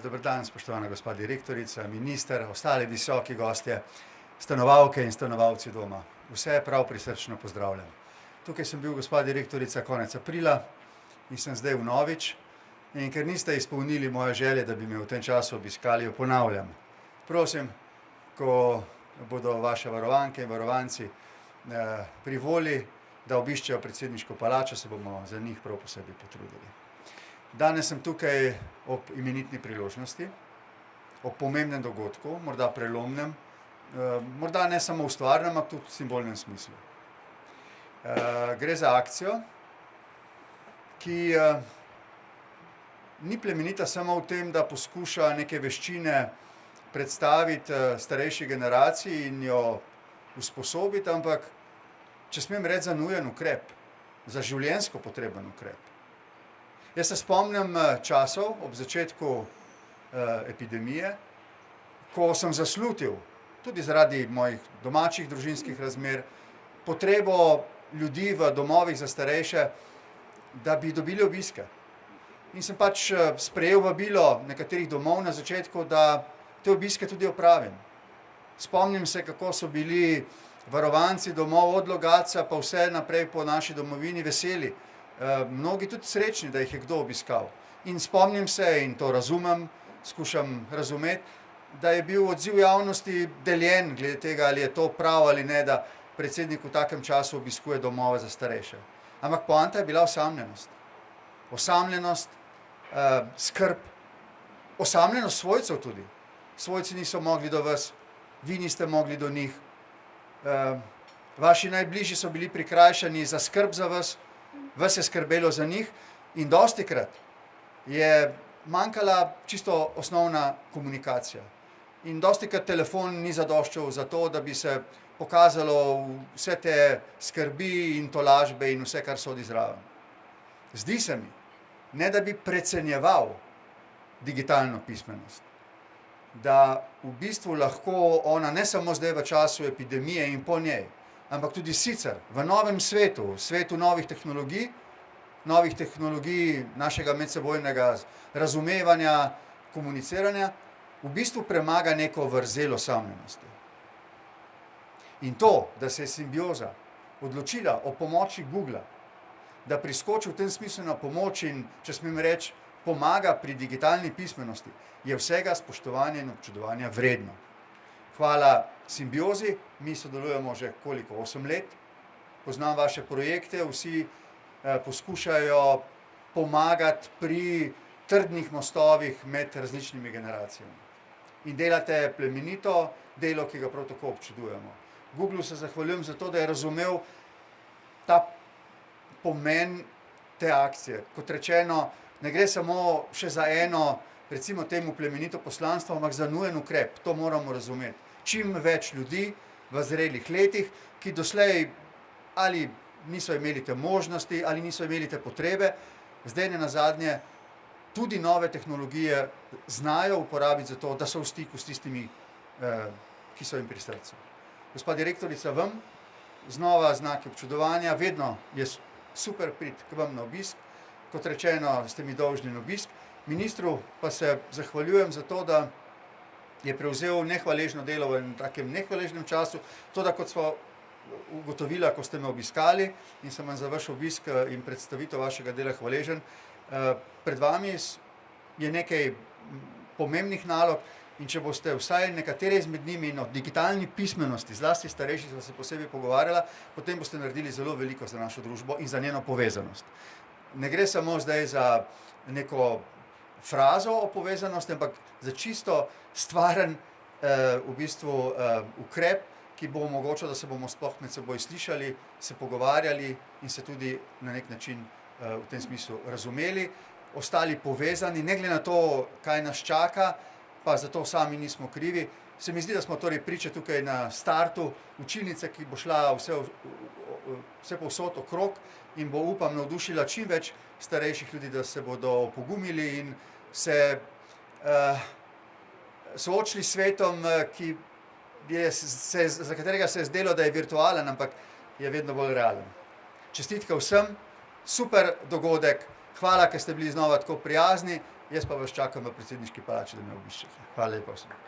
Dober dan, spoštovana gospa direktorica, minister, ostali visoki gostje, stanovalke in stanovalci doma. Vse prav prisrčno pozdravljam. Tukaj sem bil, gospa direktorica, konec aprila in sem zdaj vnovič. In ker niste izpolnili moje želje, da bi me v tem času obiskali, jo ponavljam. Prosim, ko bodo vaše varovanke in varovanci pri volji, da obiščejo predsedniško palačo, se bomo za njih prav posebej potrudili. Danes sem tukaj ob imenitni priložnosti, ob pomembnem dogodku, morda prelomnem, morda ne samo ustvarnem, ampak tudi v simbolnem smislu. Gre za akcijo, ki ni plemenita samo v tem, da poskuša neke veščine predstaviti starejši generaciji in jo usposobiti, ampak, če smem reči, za nujen ukrep, za življenjsko potreben ukrep. Jaz se spomnim časov ob začetku epidemije, ko sem zaslutil, tudi zaradi mojih domačih družinskih razmer, potrebo ljudi v domovih za starejše, da bi dobili obiske. In sem pač sprejel vabilo nekaterih domov na začetku, da te obiske tudi opravim. Spomnim se, kako so bili varovanci domov od Logatca pa vse naprej po naši domovini veseli. Mnogi tudi srečni, da jih je kdo obiskal. In spomnim se, in to razumem, skušam razumeti, da je bil odziv javnosti deljen glede tega, ali je to prav ali ne, da predsednik v takem času obiskuje domove za starejše. Ampak poanta je bila osamljenost. Osamljenost, skrb, osamljenost svojcev tudi. Svojci niso mogli do vas, vi niste mogli do njih. Vaši najbližji so bili prikrajšani za skrb za vas, vas je skrbelo za njih in dostikrat je manjkala čisto osnovna komunikacija. In dostikrat telefon ni zadoščal za to, da bi se pokazalo vse te skrbi in tolažbe in vse, kar sodi zraven. Zdi se mi, ne da bi precenjeval digitalno pismenost, da v bistvu lahko ona ne samo zdaj v času epidemije in po njej, ampak tudi sicer v novem svetu, svetu novih tehnologij našega medsebojnega razumevanja, komuniciranja, v bistvu premaga neko vrzel osamljenosti. In to, da se je Simbioza odločila o pomoči Googla, da priskoči v tem smislu na pomoč in, če smem reči, pomaga pri digitalni pismenosti, je vsega spoštovanja in občudovanja vredno. Hvala Simbiozi, mi sodelujemo že 8 let, poznam vaše projekte, vsi poskušajo pomagati pri trdnih mostovih med različnimi generacijami. In delate plemenito delo, ki ga prav tako občudujemo. Googlu se zahvaljujem za to, da je razumel ta pomen te akcije. Kot rečeno, ne gre samo še za eno, recimo temu plemenito poslanstvo, ampak za nujen ukrep, to moramo razumeti. Čim več ljudi v zrelih letih, ki doslej ali niso imeli te možnosti, ali niso imeli te potrebe, zdaj nenazadnje tudi nove tehnologije znajo uporabiti za to, da so v stiku s tistimi, ki so jim pri srcu. Gospa direktorica, vam znova znaki občudovanja, vedno je super priti k vam na obisk, kot rečeno, ste mi dolžni na obisk. Ministru pa se zahvaljujem za to, da je prevzel nehvaležno delo v takem nehvaležnem času, toda kot smo ugotovila, ko ste me obiskali in sem vam za vaš obisk in predstavitev vašega dela hvaležen. Pred vami je nekaj pomembnih nalog in če boste vsaj nekatere izmed njimi in o digitalni pismenosti, zlasti starejši sva se posebej pogovarjala, potem boste naredili zelo veliko za našo družbo in za njeno povezanost. Ne gre samo zdaj za neko frazo o povezanosti, ampak za čisto stvaren v bistvu ukrep, ki bo omogočal, da se bomo sploh med seboj slišali, se pogovarjali in se tudi na nek način v tem smislu razumeli, ostali povezani, ne glede na to, kaj nas čaka, pa zato sami nismo krivi. Se mi zdi, da smo torej priče tukaj na startu učilnice, ki bo šla vse povsod okrog in bo, upam, navdušila čim več starejših ljudi, da se bodo opogumili in se soočili s svetom, za katerega se je zdelo, da je virtualen, ampak je vedno bolj realen. Čestitke vsem, super dogodek, hvala, ker ste bili znova tako prijazni jaz pa vas čakam v predsedniški palači, da me obiščete. Hvala lepa vsem.